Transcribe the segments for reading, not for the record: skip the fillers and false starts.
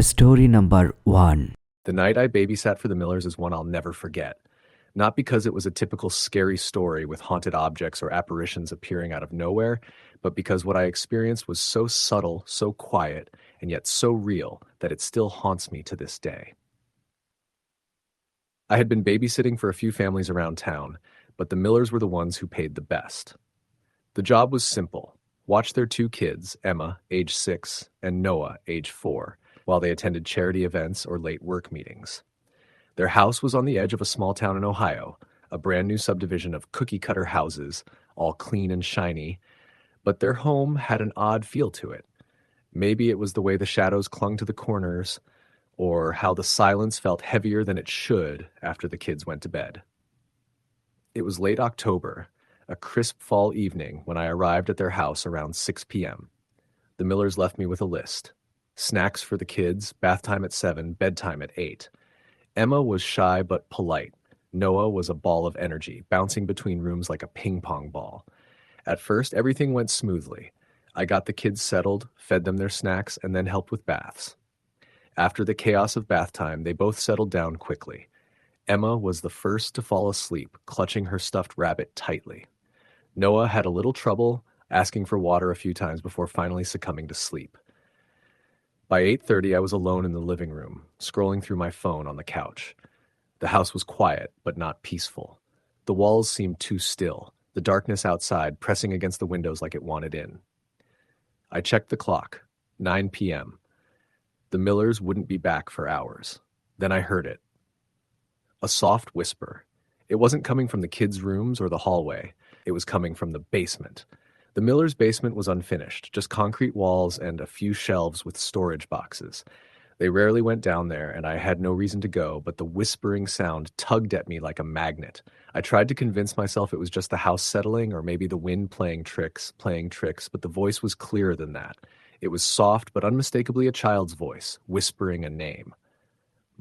Story number 1. The night I babysat for the Millers is one I'll never forget. Not because it was a typical scary story with haunted objects or apparitions appearing out of nowhere, but because what I experienced was so subtle, so quiet, and yet so real that it still haunts me to this day. I had been babysitting for a few families around town, but the Millers were the ones who paid the best. The job was simple. Watch their two kids, Emma, age 6, and Noah, age 4, while they attended charity events or late work meetings. Their house was on the edge of a small town in Ohio, a brand new subdivision of cookie-cutter houses, all clean and shiny, but their home had an odd feel to it. Maybe it was the way the shadows clung to the corners, or how the silence felt heavier than it should after the kids went to bed. It was late October, a crisp fall evening, when I arrived at their house around 6 p.m. The Millers left me with a list. Snacks for the kids, bath time at 7, bedtime at 8. Emma was shy but polite. Noah was a ball of energy, bouncing between rooms like a ping pong ball. At first, everything went smoothly. I got the kids settled, fed them their snacks, and then helped with baths. After the chaos of bath time, they both settled down quickly. Emma was the first to fall asleep, clutching her stuffed rabbit tightly. Noah had a little trouble, asking for water a few times before finally succumbing to sleep. By 8:30, I was alone in the living room, scrolling through my phone on the couch. The house was quiet, but not peaceful. The walls seemed too still, the darkness outside pressing against the windows like it wanted in. I checked the clock. 9 p.m. The Millers wouldn't be back for hours. Then I heard it. A soft whisper. It wasn't coming from the kids' rooms or the hallway. It was coming from the basement. The Millers' basement was unfinished, just concrete walls and a few shelves with storage boxes. They rarely went down there, and I had no reason to go, but the whispering sound tugged at me like a magnet. I tried to convince myself it was just the house settling or maybe the wind playing tricks, but the voice was clearer than that. It was soft but unmistakably a child's voice, whispering a name.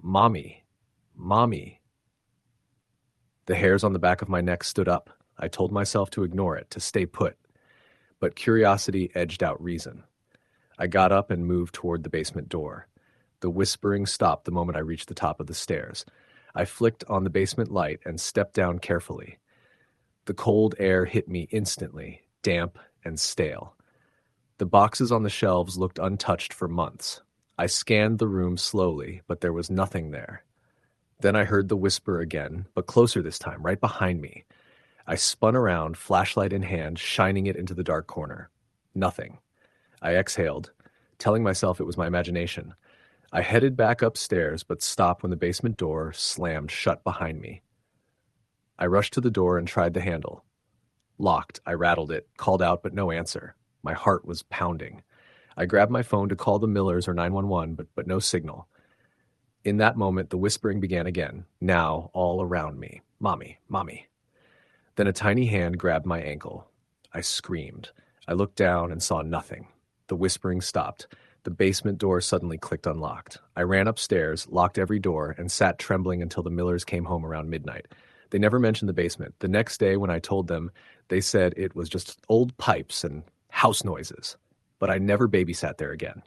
Mommy. Mommy. The hairs on the back of my neck stood up. I told myself to ignore it, to stay put. But curiosity edged out reason. I got up and moved toward the basement door. The whispering stopped the moment I reached the top of the stairs. I flicked on the basement light and stepped down carefully. The cold air hit me instantly, damp and stale. The boxes on the shelves looked untouched for months. I scanned the room slowly, but there was nothing there. Then I heard the whisper again, but closer this time, right behind me. I spun around, flashlight in hand, shining it into the dark corner. Nothing. I exhaled, telling myself it was my imagination. I headed back upstairs, but stopped when the basement door slammed shut behind me. I rushed to the door and tried the handle. Locked, I rattled it, called out, but no answer. My heart was pounding. I grabbed my phone to call the Millers or 911, but no signal. In that moment, the whispering began again, now all around me. Mommy, mommy. Then a tiny hand grabbed my ankle. I screamed. I looked down and saw nothing. The whispering stopped. The basement door suddenly clicked unlocked. I ran upstairs, locked every door, and sat trembling until the Millers came home around midnight. They never mentioned the basement. The next day when I told them, they said it was just old pipes and house noises. But I never babysat there again.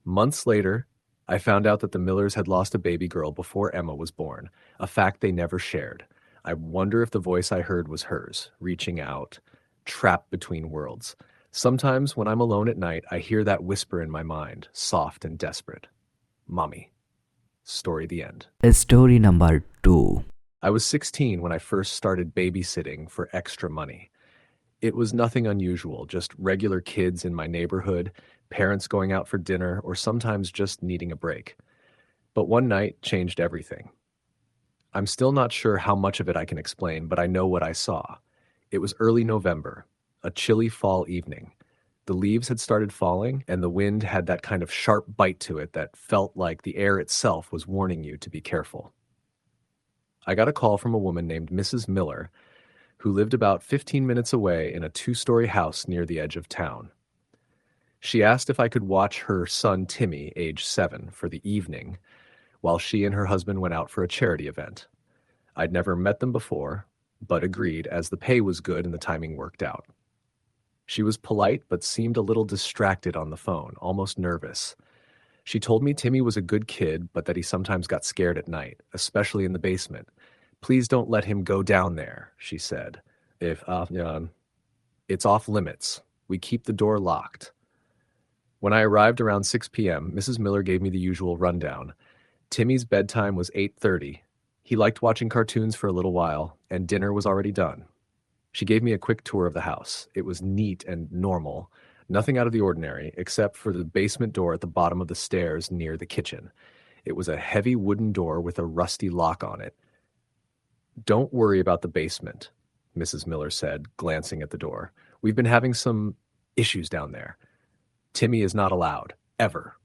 Months later, I found out that the Millers had lost a baby girl before Emma was born, a fact they never shared. I wonder if the voice I heard was hers, reaching out, trapped between worlds. Sometimes when I'm alone at night, I hear that whisper in my mind, soft and desperate. Mommy. Story the end. Story number 2. I was 16 when I first started babysitting for extra money. It was nothing unusual, just regular kids in my neighborhood, parents going out for dinner, or sometimes just needing a break. But one night changed everything. I'm still not sure how much of it I can explain, but I know what I saw. It was early November, a chilly fall evening. The leaves had started falling, and the wind had that kind of sharp bite to it that felt like the air itself was warning you to be careful. I got a call from a woman named Mrs. Miller, who lived about 15 minutes away in a 2-story house near the edge of town. She asked if I could watch her son Timmy, age 7, for the evening, while she and her husband went out for a charity event. I'd never met them before, but agreed as the pay was good and the timing worked out. She was polite but seemed a little distracted on the phone, almost nervous. She told me Timmy was a good kid, but that he sometimes got scared at night, especially in the basement. Please don't let him go down there, she said. It's off limits. We keep the door locked. When I arrived around 6 p.m., Mrs. Miller gave me the usual rundown. Timmy's bedtime was 8:30. He liked watching cartoons for a little while, and dinner was already done. She gave me a quick tour of the house. It was neat and normal, nothing out of the ordinary, except for the basement door at the bottom of the stairs near the kitchen. It was a heavy wooden door with a rusty lock on it. Don't worry about the basement, Mrs. Miller said, glancing at the door. We've been having some issues down there. Timmy is not allowed, ever.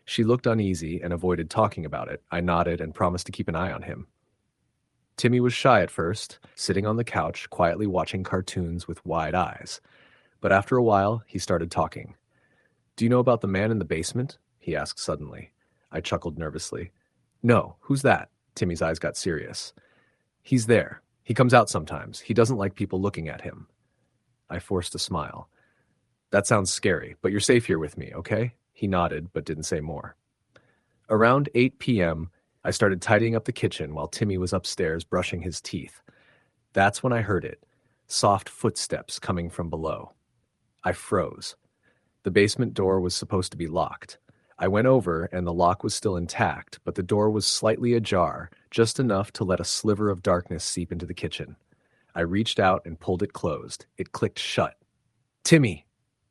She looked uneasy and avoided talking about it. I nodded and promised to keep an eye on him. Timmy was shy at first, sitting on the couch, quietly watching cartoons with wide eyes. But after a while, he started talking. Do you know about the man in the basement? He asked suddenly. I chuckled nervously. No, who's that? Timmy's eyes got serious. He's there. He comes out sometimes. He doesn't like people looking at him. I forced a smile. That sounds scary, but you're safe here with me, okay? He nodded, but didn't say more. Around 8 p.m., I started tidying up the kitchen while Timmy was upstairs brushing his teeth. That's when I heard it, soft footsteps coming from below. I froze. The basement door was supposed to be locked. I went over, and the lock was still intact, but the door was slightly ajar, just enough to let a sliver of darkness seep into the kitchen. I reached out and pulled it closed. It clicked shut. Timmy!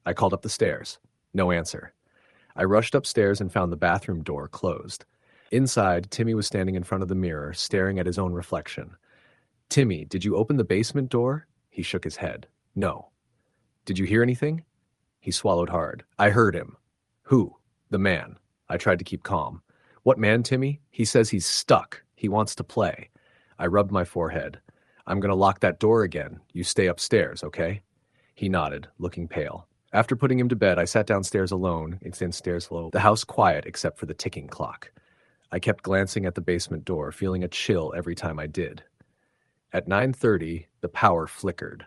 I called up the stairs. No answer. I rushed upstairs and found the bathroom door closed. Inside, Timmy was standing in front of the mirror, staring at his own reflection. Timmy, did you open the basement door? He shook his head. No. Did you hear anything? He swallowed hard. I heard him. Who? The man. I tried to keep calm. What man, Timmy? He says he's stuck. He wants to play. I rubbed my forehead. I'm going to lock that door again. You stay upstairs, okay? He nodded, looking pale. After putting him to bed, I sat downstairs alone, the house quiet except for the ticking clock. I kept glancing at the basement door, feeling a chill every time I did. At 9:30, the power flickered.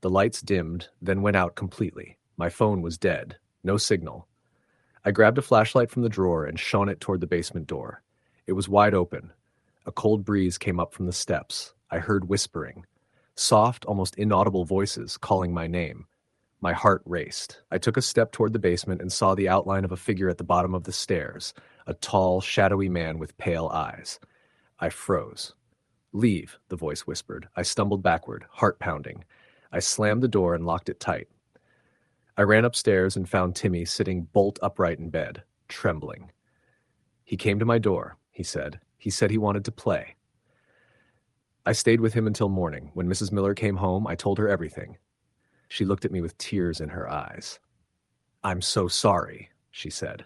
The lights dimmed, then went out completely. My phone was dead. No signal. I grabbed a flashlight from the drawer and shone it toward the basement door. It was wide open. A cold breeze came up from the steps. I heard whispering. Soft, almost inaudible voices calling my name. My heart raced. I took a step toward the basement and saw the outline of a figure at the bottom of the stairs, a tall, shadowy man with pale eyes. I froze. Leave, the voice whispered. I stumbled backward, heart pounding. I slammed the door and locked it tight. I ran upstairs and found Timmy sitting bolt upright in bed, trembling. He came to my door, he said. He said he wanted to play. I stayed with him until morning. When Mrs. Miller came home, I told her everything. She looked at me with tears in her eyes. I'm so sorry, she said.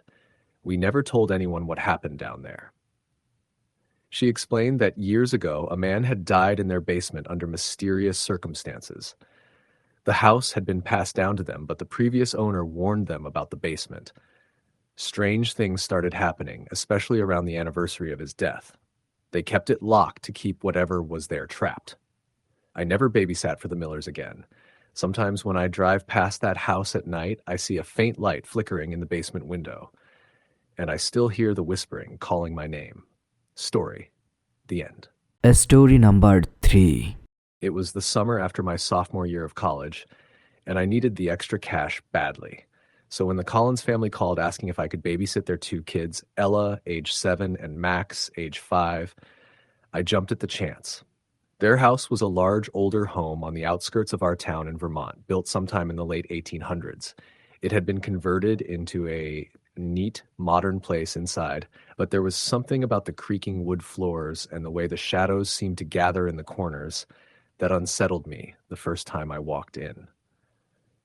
We never told anyone what happened down there. She explained that years ago, a man had died in their basement under mysterious circumstances. The house had been passed down to them, but the previous owner warned them about the basement. Strange things started happening, especially around the anniversary of his death. They kept it locked to keep whatever was there trapped. I never babysat for the Millers again. Sometimes when I drive past that house at night, I see a faint light flickering in the basement window, and I still hear the whispering calling my name. Story. The end. Story number 3. It was the summer after my sophomore year of college, and I needed the extra cash badly. So when the Collins family called asking if I could babysit their 2 kids, Ella, age 7, and Max, age 5, I jumped at the chance. Their house was a large, older home on the outskirts of our town in Vermont, built sometime in the late 1800s. It had been converted into a neat, modern place inside, but there was something about the creaking wood floors and the way the shadows seemed to gather in the corners that unsettled me the first time I walked in.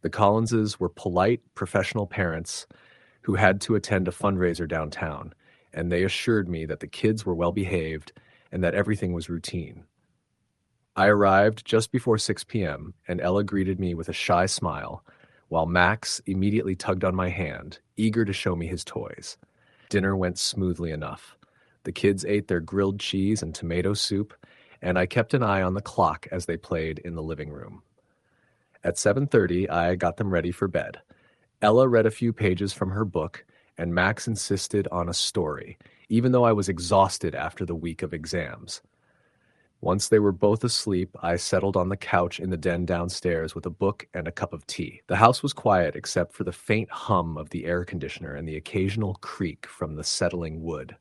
The Collinses were polite, professional parents who had to attend a fundraiser downtown, and they assured me that the kids were well behaved and that everything was routine. I arrived just before 6 p.m., and Ella greeted me with a shy smile, while Max immediately tugged on my hand, eager to show me his toys. Dinner went smoothly enough. The kids ate their grilled cheese and tomato soup, and I kept an eye on the clock as they played in the living room. At 7:30, I got them ready for bed. Ella read a few pages from her book, and Max insisted on a story, even though I was exhausted after the week of exams. Once they were both asleep, I settled on the couch in the den downstairs with a book and a cup of tea. The house was quiet except for the faint hum of the air conditioner and the occasional creak from the settling wood.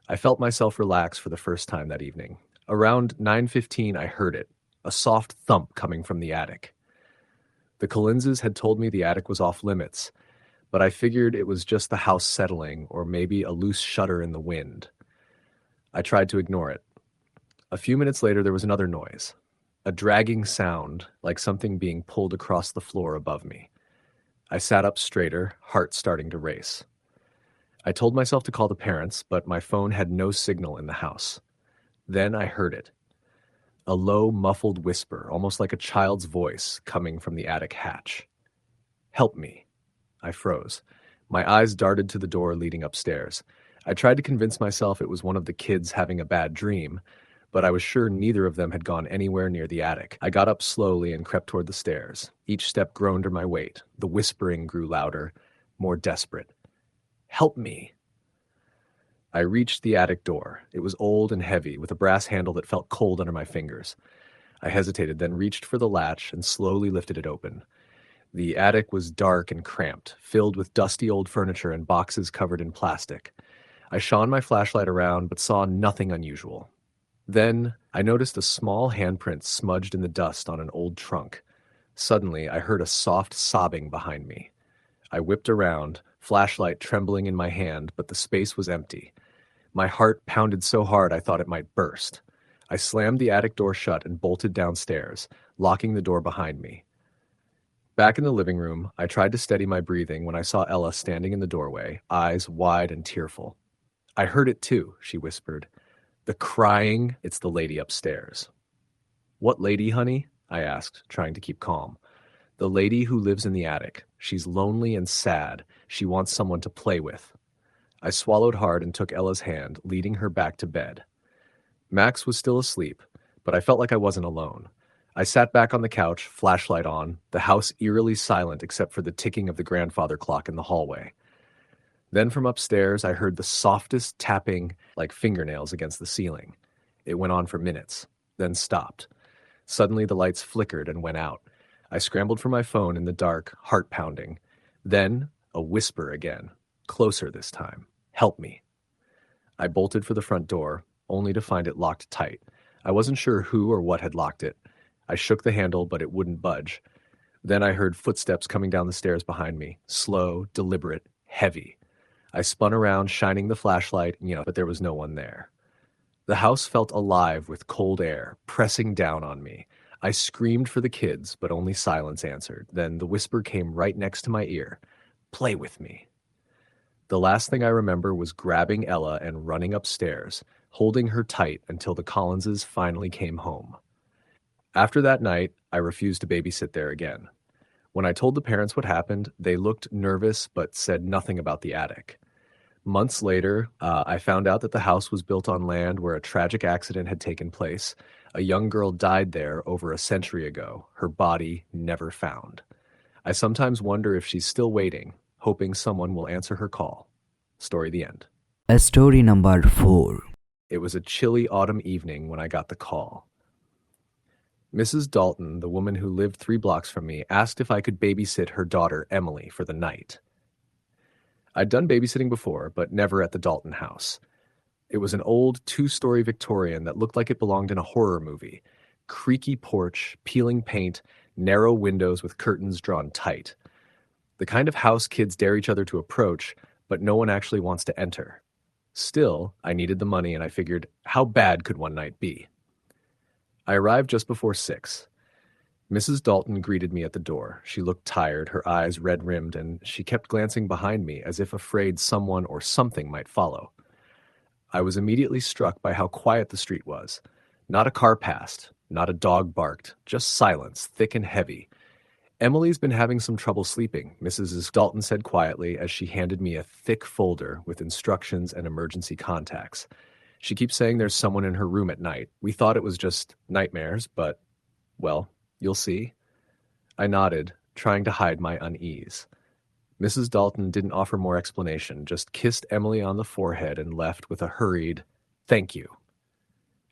I felt myself relax for the first time that evening. Around 9:15, I heard it, a soft thump coming from the attic. The Collinses had told me the attic was off limits, but I figured it was just the house settling or maybe a loose shutter in the wind. I tried to ignore it. A few minutes later, there was another noise, a dragging sound like something being pulled across the floor above me. I sat up straighter, heart starting to race. I told myself to call the parents, but my phone had no signal in the house. Then I heard it. A low, muffled whisper, almost like a child's voice, coming from the attic hatch. "Help me." I froze. My eyes darted to the door leading upstairs. I tried to convince myself it was one of the kids having a bad dream, but I was sure neither of them had gone anywhere near the attic. I got up slowly and crept toward the stairs. Each step grew under my weight. The whispering grew louder, more desperate. "Help me." I reached the attic door. It was old and heavy, with a brass handle that felt cold under my fingers. I hesitated, then reached for the latch and slowly lifted it open. The attic was dark and cramped, filled with dusty old furniture and boxes covered in plastic. I shone my flashlight around, but saw nothing unusual. Then I noticed a small handprint smudged in the dust on an old trunk. Suddenly, I heard a soft sobbing behind me. I whipped around, flashlight trembling in my hand, but the space was empty. My heart pounded so hard I thought it might burst. I slammed the attic door shut and bolted downstairs, locking the door behind me. Back in the living room, I tried to steady my breathing when I saw Ella standing in the doorway, eyes wide and tearful. "I heard it too," she whispered. "The crying, it's the lady upstairs." "What lady, honey?" I asked, trying to keep calm. "The lady who lives in the attic. She's lonely and sad. She wants someone to play with." I swallowed hard and took Ella's hand, leading her back to bed. Max was still asleep, but I felt like I wasn't alone. I sat back on the couch, flashlight on, the house eerily silent except for the ticking of the grandfather clock in the hallway. Then from upstairs, I heard the softest tapping like fingernails against the ceiling. It went on for minutes, then stopped. Suddenly the lights flickered and went out. I scrambled for my phone in the dark, heart pounding. Then a whisper again, closer this time. "Help me." I bolted for the front door, only to find it locked tight. I wasn't sure who or what had locked it. I shook the handle, but it wouldn't budge. Then I heard footsteps coming down the stairs behind me, slow, deliberate, heavy. I spun around, shining the flashlight, but there was no one there. The house felt alive with cold air, pressing down on me. I screamed for the kids, but only silence answered. Then the whisper came right next to my ear. "Play with me." The last thing I remember was grabbing Ella and running upstairs, holding her tight until the Collinses finally came home. After that night, I refused to babysit there again. When I told the parents what happened, they looked nervous but said nothing about the attic. Months later, I found out that the house was built on land where a tragic accident had taken place. A young girl died there over a century ago, her body never found. I sometimes wonder if she's still waiting, hoping someone will answer her call. Story the end. Story number 4. It was a chilly autumn evening when I got the call. Mrs. Dalton, the woman who lived 3 blocks from me, asked if I could babysit her daughter, Emily, for the night. I'd done babysitting before, but never at the Dalton house. It was an old 2-story Victorian that looked like it belonged in a horror movie. Creaky porch, peeling paint, narrow windows with curtains drawn tight. The kind of house kids dare each other to approach, but no one actually wants to enter. Still, I needed the money and I figured, how bad could one night be? I arrived just before 6. Mrs. Dalton greeted me at the door. She looked tired, her eyes red-rimmed, and she kept glancing behind me as if afraid someone or something might follow. I was immediately struck by how quiet the street was. Not a car passed, not a dog barked, just silence, thick and heavy. "Emily's been having some trouble sleeping," Mrs. Dalton said quietly as she handed me a thick folder with instructions and emergency contacts. "She keeps saying there's someone in her room at night. We thought it was just nightmares, but, well, you'll see." I nodded, trying to hide my unease. Mrs. Dalton didn't offer more explanation, just kissed Emily on the forehead and left with a hurried, "Thank you."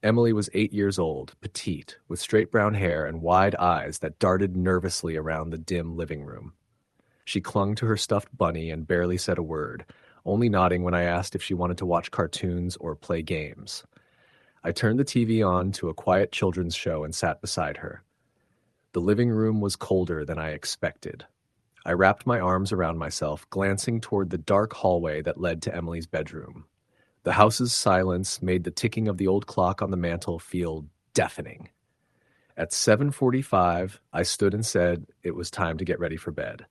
Emily was 8 years old, petite, with straight brown hair and wide eyes that darted nervously around the dim living room. She clung to her stuffed bunny and barely said a word, only nodding when I asked if she wanted to watch cartoons or play games. I turned the TV on to a quiet children's show and sat beside her. The living room was colder than I expected. I wrapped my arms around myself, glancing toward the dark hallway that led to Emily's bedroom. The house's silence made the ticking of the old clock on the mantel feel deafening. At 7:45, I stood and said it was time to get ready for bed.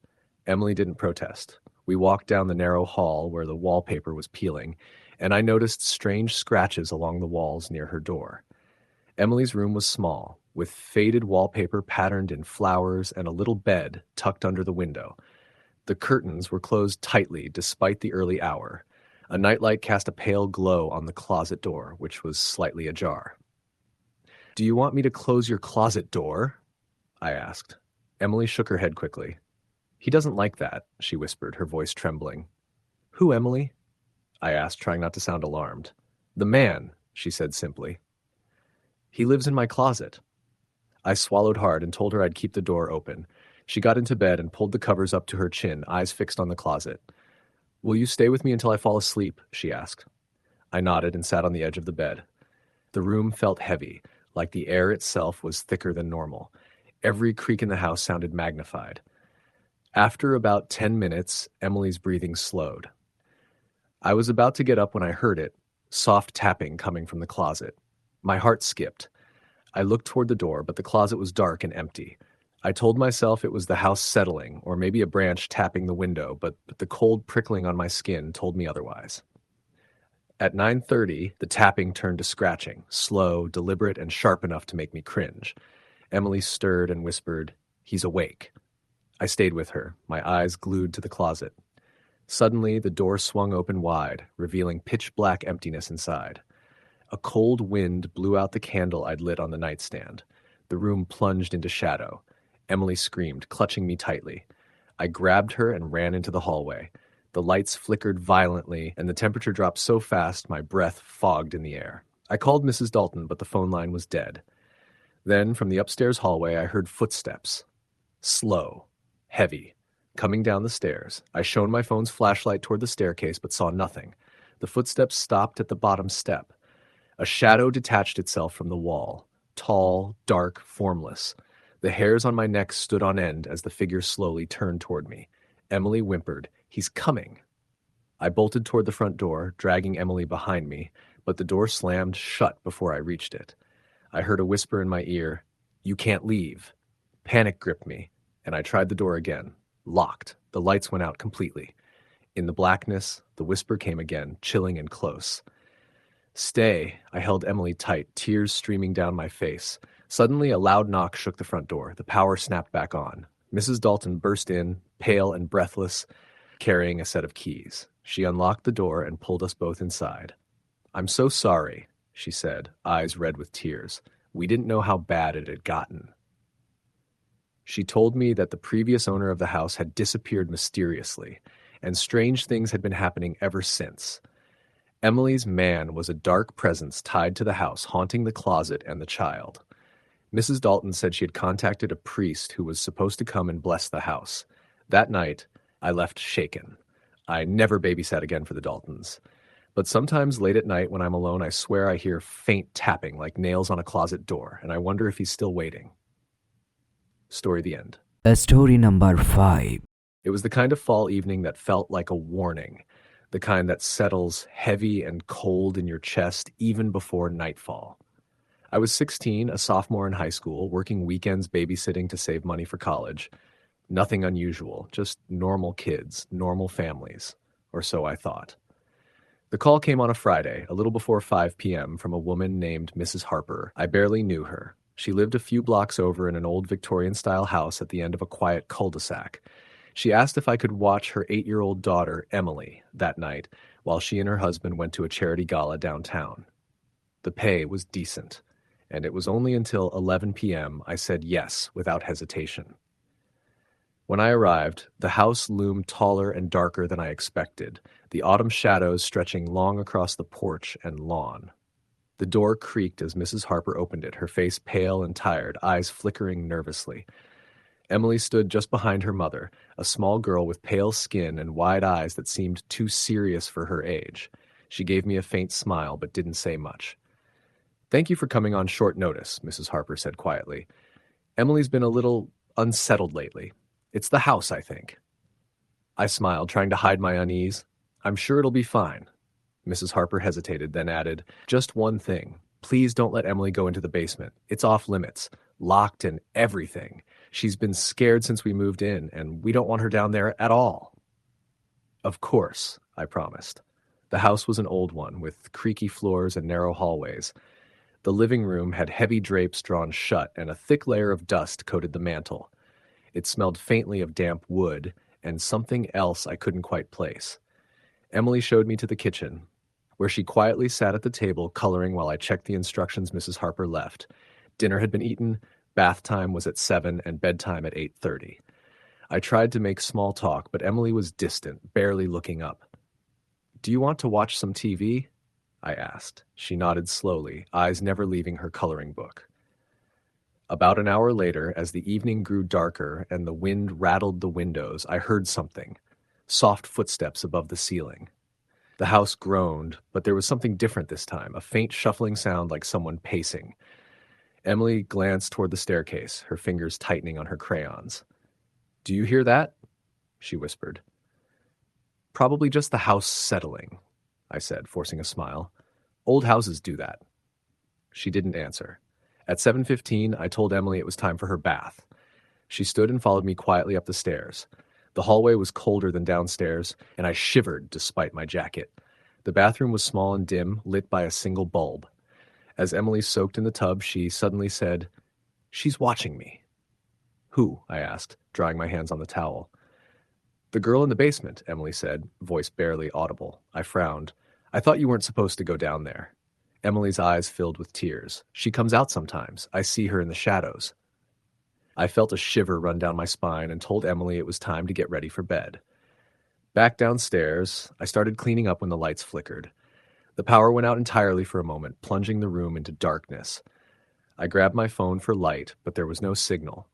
Emily didn't protest. We walked down the narrow hall where the wallpaper was peeling, and I noticed strange scratches along the walls near her door. Emily's room was small, with faded wallpaper patterned in flowers and a little bed tucked under the window. The curtains were closed tightly despite the early hour. A nightlight cast a pale glow on the closet door, which was slightly ajar. "Do you want me to close your closet door?" I asked. Emily shook her head quickly. "He doesn't like that," she whispered, her voice trembling. "Who, Emily?" I asked, trying not to sound alarmed. "The man," she said simply. "He lives in my closet." I swallowed hard and told her I'd keep the door open. She got into bed and pulled the covers up to her chin, eyes fixed on the closet. "Will you stay with me until I fall asleep?" she asked. I nodded and sat on the edge of the bed. The room felt heavy, like the air itself was thicker than normal. Every creak in the house sounded magnified. After about 10 minutes, Emily's breathing slowed. I was about to get up when I heard it, soft tapping coming from the closet. My heart skipped. I looked toward the door, but the closet was dark and empty. I told myself it was the house settling, or maybe a branch tapping the window, but the cold prickling on my skin told me otherwise. At 9:30, the tapping turned to scratching, slow, deliberate, and sharp enough to make me cringe. Emily stirred and whispered, "He's awake." I stayed with her, my eyes glued to the closet. Suddenly, the door swung open wide, revealing pitch-black emptiness inside. A cold wind blew out the candle I'd lit on the nightstand. The room plunged into shadow. Emily screamed, clutching me tightly. I grabbed her and ran into the hallway. The lights flickered violently, and the temperature dropped so fast my breath fogged in the air. I called Mrs. Dalton, but the phone line was dead. Then, from the upstairs hallway, I heard footsteps. Slow, heavy, coming down the stairs. I shone my phone's flashlight toward the staircase, but saw nothing. The footsteps stopped at the bottom step. A shadow detached itself from the wall, tall, dark, formless. The hairs on my neck stood on end as the figure slowly turned toward me. Emily whimpered, "He's coming." I bolted toward the front door, dragging Emily behind me, but the door slammed shut before I reached it. I heard a whisper in my ear, "You can't leave." Panic gripped me, and I tried the door again. Locked. The lights went out completely. In the blackness, the whisper came again, chilling and close. "Stay." I held Emily tight, tears streaming down my face. Suddenly, a loud knock shook the front door. The power snapped back on. Mrs. Dalton burst in, pale and breathless, carrying a set of keys. She unlocked the door and pulled us both inside. "I'm so sorry," she said, eyes red with tears. "We didn't know how bad it had gotten." She told me that the previous owner of the house had disappeared mysteriously, and strange things had been happening ever since. Emily's man was a dark presence tied to the house, haunting the closet and the child. Mrs. Dalton said she had contacted a priest who was supposed to come and bless the house. That night, I left shaken. I never babysat again for the Daltons. But sometimes late at night when I'm alone, I swear I hear faint tapping like nails on a closet door, and I wonder if he's still waiting. Story the end. Story number 5. It was the kind of fall evening that felt like a warning, the kind that settles heavy and cold in your chest even before nightfall. I was 16, a sophomore in high school, working weekends babysitting to save money for college. Nothing unusual, just normal kids, normal families, or so I thought. The call came on a Friday, a little before 5 p.m., from a woman named Mrs. Harper. I barely knew her. She lived a few blocks over in an old Victorian-style house at the end of a quiet cul-de-sac. She asked if I could watch her 8-year-old daughter, Emily, that night, while she and her husband went to a charity gala downtown. The pay was decent, and it was only until 11 p.m. I said yes without hesitation. When I arrived, the house loomed taller and darker than I expected, the autumn shadows stretching long across the porch and lawn. The door creaked as Mrs. Harper opened it, her face pale and tired, eyes flickering nervously. Emily stood just behind her mother, a small girl with pale skin and wide eyes that seemed too serious for her age. She gave me a faint smile, but didn't say much. "Thank you for coming on short notice," Mrs. Harper said quietly. "Emily's been a little unsettled lately. It's the house, I think." I smiled, trying to hide my unease. "I'm sure it'll be fine." Mrs. Harper hesitated, then added, "Just one thing. Please don't let Emily go into the basement. It's off limits, locked and everything. She's been scared since we moved in, and we don't want her down there at all." "Of course," I promised. The house was an old one, with creaky floors and narrow hallways. The living room had heavy drapes drawn shut, and a thick layer of dust coated the mantel. It smelled faintly of damp wood, and something else I couldn't quite place. Emily showed me to the kitchen, where she quietly sat at the table coloring while I checked the instructions Mrs. Harper left. Dinner had been eaten, bath time was at 7, and bedtime at 8:30. I tried to make small talk, but Emily was distant, barely looking up. "Do you want to watch some TV?" I asked. She nodded slowly, eyes never leaving her coloring book. About an hour later, as the evening grew darker and the wind rattled the windows, I heard something. Soft footsteps above the ceiling. The house groaned, but there was something different this time, a faint shuffling sound like someone pacing. Emily glanced toward the staircase, her fingers tightening on her crayons. "Do you hear that?" she whispered. "Probably just the house settling," I said, forcing a smile. "Old houses do that." She didn't answer. At 7:15, I told Emily it was time for her bath. She stood and followed me quietly up the stairs. The hallway was colder than downstairs, and I shivered despite my jacket. The bathroom was small and dim, lit by a single bulb. As Emily soaked in the tub, she suddenly said, "She's watching me." "Who?" I asked, drying my hands on the towel. "The girl in the basement," Emily said, voice barely audible. I frowned. "I thought you weren't supposed to go down there." Emily's eyes filled with tears. "She comes out sometimes. I see her in the shadows." I felt a shiver run down my spine and told Emily it was time to get ready for bed. Back downstairs, I started cleaning up when the lights flickered. The power went out entirely for a moment, plunging the room into darkness. I grabbed my phone for light, but there was no signal.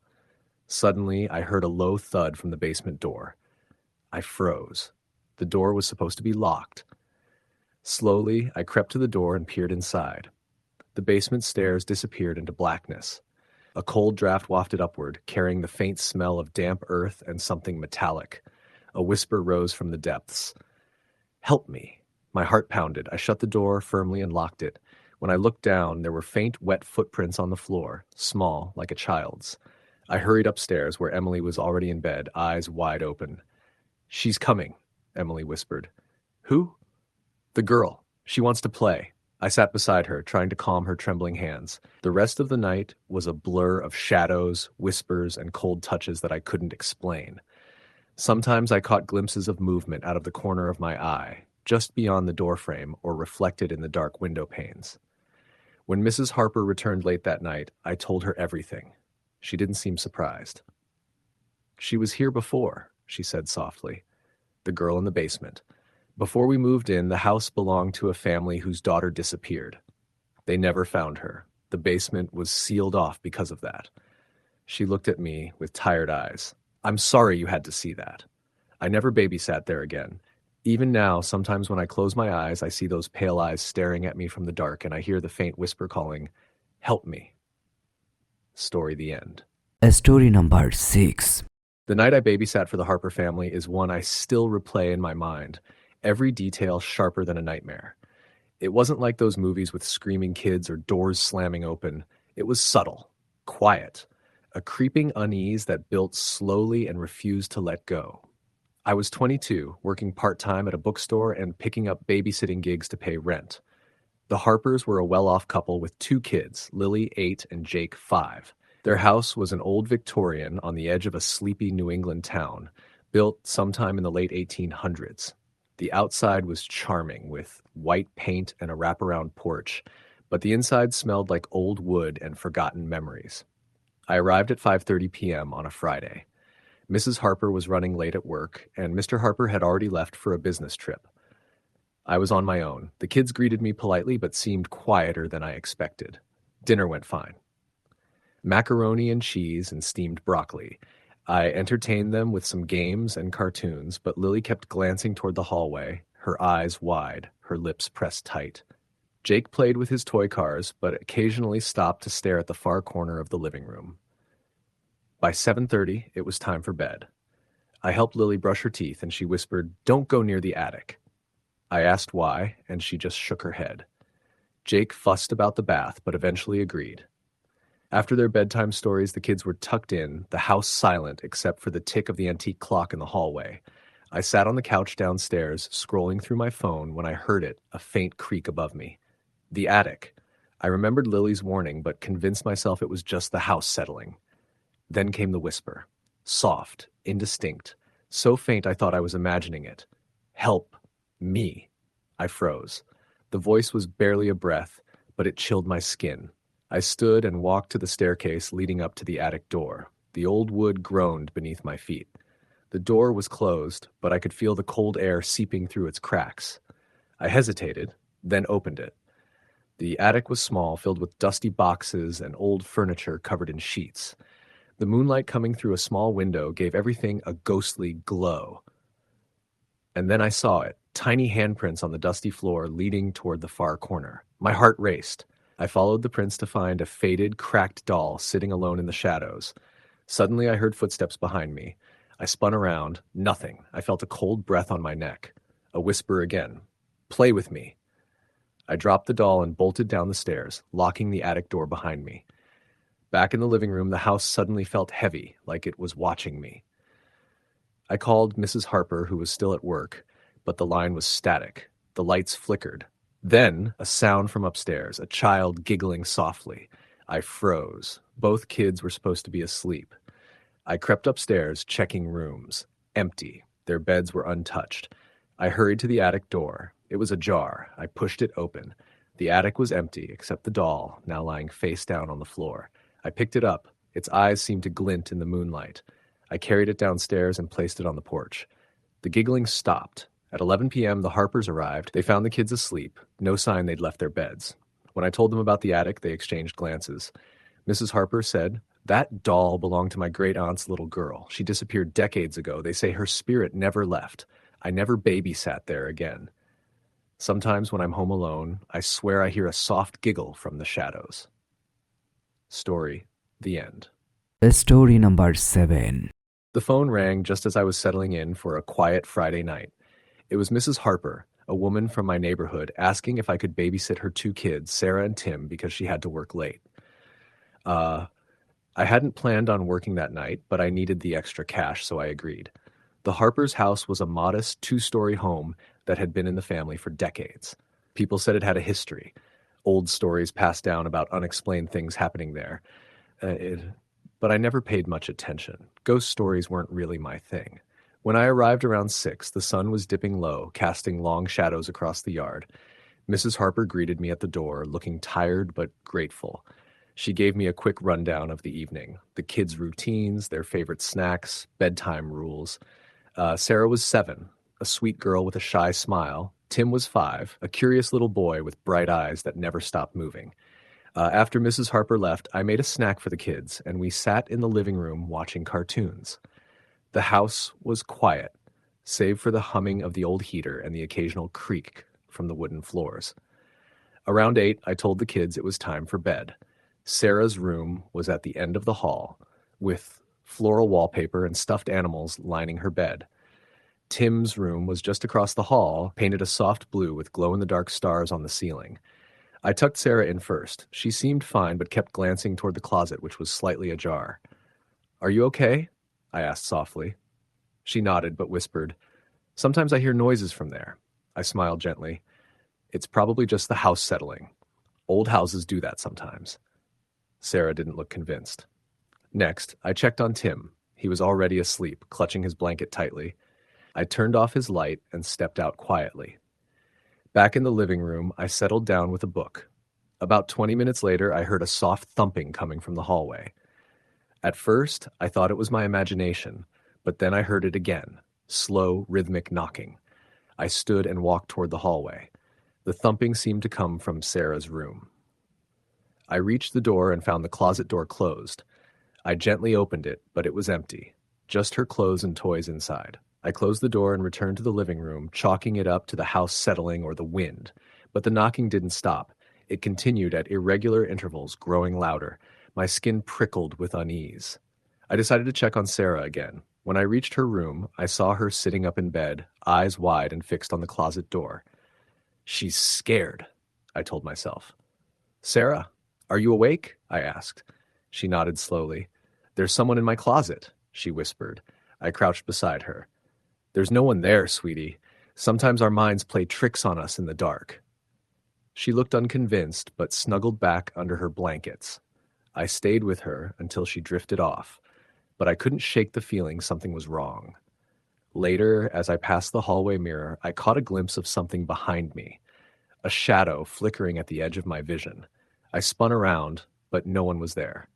Suddenly, I heard a low thud from the basement door. I froze. The door was supposed to be locked. Slowly, I crept to the door and peered inside. The basement stairs disappeared into blackness. A cold draft wafted upward, carrying the faint smell of damp earth and something metallic. A whisper rose from the depths. "Help me." My heart pounded. I shut the door firmly and locked it. When I looked down, there were faint, wet footprints on the floor, small, like a child's. I hurried upstairs, where Emily was already in bed, eyes wide open. "She's coming," Emily whispered. "Who?" "The girl. She wants to play." I sat beside her, trying to calm her trembling hands. The rest of the night was a blur of shadows, whispers, and cold touches that I couldn't explain. Sometimes I caught glimpses of movement out of the corner of my eye, just beyond the doorframe or reflected in the dark window panes. When Mrs. Harper returned late that night, I told her everything. She didn't seem surprised. "She was here before," she said softly. "The girl in the basement. Before we moved in, the house belonged to a family whose daughter disappeared. They never found her. The basement was sealed off because of that." She looked at me with tired eyes. "I'm sorry you had to see that. I never babysat there again. Even now, sometimes when I close my eyes, I see those pale eyes staring at me from the dark, and I hear the faint whisper calling, 'Help me.'" Story the end. Story number 6. The night I babysat for the Harper family is one I still replay in my mind, every detail sharper than a nightmare. It wasn't like those movies with screaming kids or doors slamming open. It was subtle, quiet, a creeping unease that built slowly and refused to let go. I was 22, working part-time at a bookstore and picking up babysitting gigs to pay rent. The Harpers were a well-off couple with 2 kids, Lily, 8, and Jake, 5. Their house was an old Victorian on the edge of a sleepy New England town, built sometime in the late 1800s. The outside was charming, with white paint and a wraparound porch, but the inside smelled like old wood and forgotten memories. I arrived at 5:30 p.m. on a Friday. Mrs. Harper was running late at work, and Mr. Harper had already left for a business trip. I was on my own. The kids greeted me politely but seemed quieter than I expected. Dinner went fine. Macaroni and cheese and steamed broccoli. I entertained them with some games and cartoons, but Lily kept glancing toward the hallway, her eyes wide, her lips pressed tight. Jake played with his toy cars, but occasionally stopped to stare at the far corner of the living room. By 7:30, it was time for bed. I helped Lily brush her teeth, and she whispered, "Don't go near the attic." I asked why, and she just shook her head. Jake fussed about the bath, but eventually agreed. After their bedtime stories, the kids were tucked in, the house silent except for the tick of the antique clock in the hallway. I sat on the couch downstairs, scrolling through my phone when I heard it, a faint creak above me. The attic. I remembered Lily's warning, but convinced myself it was just the house settling. Then came the whisper. Soft, indistinct, so faint I thought I was imagining it. "Help. Me." I froze. The voice was barely a breath, but it chilled my skin. I stood and walked to the staircase leading up to the attic door. The old wood groaned beneath my feet. The door was closed, but I could feel the cold air seeping through its cracks. I hesitated, then opened it. The attic was small, filled with dusty boxes and old furniture covered in sheets. The moonlight coming through a small window gave everything a ghostly glow. And then I saw it, tiny handprints on the dusty floor leading toward the far corner. My heart raced. I followed the prints to find a faded, cracked doll sitting alone in the shadows. Suddenly I heard footsteps behind me. I spun around. Nothing. I felt a cold breath on my neck. A whisper again. "Play with me." I dropped the doll and bolted down the stairs, locking the attic door behind me. Back in the living room, the house suddenly felt heavy, like it was watching me. I called Mrs. Harper, who was still at work, but the line was static. The lights flickered. Then, a sound from upstairs, a child giggling softly. I froze. Both kids were supposed to be asleep. I crept upstairs, checking rooms. Empty. Their beds were untouched. I hurried to the attic door. It was ajar. I pushed it open. The attic was empty, except the doll, now lying face down on the floor. I picked it up. Its eyes seemed to glint in the moonlight. I carried it downstairs and placed it on the porch. The giggling stopped. At 11 p.m., the Harpers arrived. They found the kids asleep. No sign they'd left their beds. When I told them about the attic, they exchanged glances. Mrs. Harper said, "That doll belonged to my great-aunt's little girl. She disappeared decades ago. They say her spirit never left. I never babysat there again. Sometimes when I'm home alone, I swear I hear a soft giggle from the shadows." Story, the end. Story number 7. The phone rang just as I was settling in for a quiet Friday night. It was Mrs. Harper, a woman from my neighborhood, asking if I could babysit her 2 kids, Sarah and Tim, because she had to work late. I hadn't planned on working that night, but I needed the extra cash, so I agreed. The Harper's house was a modest 2-story home that had been in the family for decades. People said it had a history. Old stories passed down about unexplained things happening there. But I never paid much attention. Ghost stories weren't really my thing. When I arrived around 6, the sun was dipping low, casting long shadows across the yard. Mrs. Harper greeted me at the door, looking tired but grateful. She gave me a quick rundown of the evening, the kids' routines, their favorite snacks, bedtime rules. Sarah was 7, a sweet girl with a shy smile. Tim was 5, a curious little boy with bright eyes that never stopped moving. After Mrs. Harper left, I made a snack for the kids, and we sat in the living room watching cartoons. The house was quiet, save for the humming of the old heater and the occasional creak from the wooden floors. Around 8, I told the kids it was time for bed. Sarah's room was at the end of the hall, with floral wallpaper and stuffed animals lining her bed. Tim's room was just across the hall, painted a soft blue with glow-in-the-dark stars on the ceiling. I tucked Sarah in first. She seemed fine, but kept glancing toward the closet, which was slightly ajar. "Are you okay?" I asked softly. She nodded, but whispered, "Sometimes I hear noises from there." I smiled gently. "It's probably just the house settling. Old houses do that sometimes." Sarah didn't look convinced. Next, I checked on Tim. He was already asleep, clutching his blanket tightly. I turned off his light and stepped out quietly. Back in the living room, I settled down with a book. About 20 minutes later, I heard a soft thumping coming from the hallway. At first, I thought it was my imagination, But then I heard it again, slow, rhythmic knocking. I stood and walked toward the hallway. The thumping seemed to come from Sarah's room. I reached the door and found the closet door closed. I gently opened it, but it was empty. Just her clothes and toys inside. I closed the door and returned to the living room, chalking it up to the house settling or the wind. But the knocking didn't stop. It continued at irregular intervals, growing louder. My skin prickled with unease. I decided to check on Sarah again. When I reached her room, I saw her sitting up in bed, eyes wide and fixed on the closet door. She's scared, I told myself. Sarah, are you awake? I asked. She nodded slowly. There's someone in my closet, she whispered. I crouched beside her. There's no one there, sweetie. Sometimes our minds play tricks on us in the dark. She looked unconvinced, but snuggled back under her blankets. I stayed with her until she drifted off, but I couldn't shake the feeling something was wrong. Later, as I passed the hallway mirror, I caught a glimpse of something behind me, a shadow flickering at the edge of my vision. I spun around, but no one was there.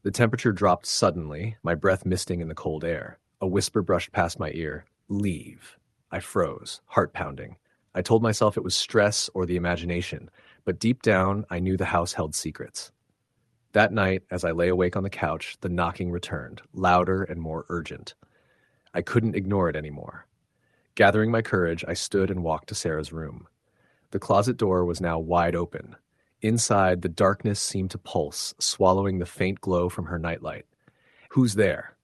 The temperature dropped suddenly, my breath misting in the cold air. A whisper brushed past my ear. Leave. I froze, heart pounding. I told myself it was stress or the imagination, but deep down, I knew the house held secrets. That night, as I lay awake on the couch, the knocking returned, louder and more urgent. I couldn't ignore it anymore. Gathering my courage, I stood and walked to Sarah's room. The closet door was now wide open. Inside, the darkness seemed to pulse, swallowing the faint glow from her nightlight. Who's there?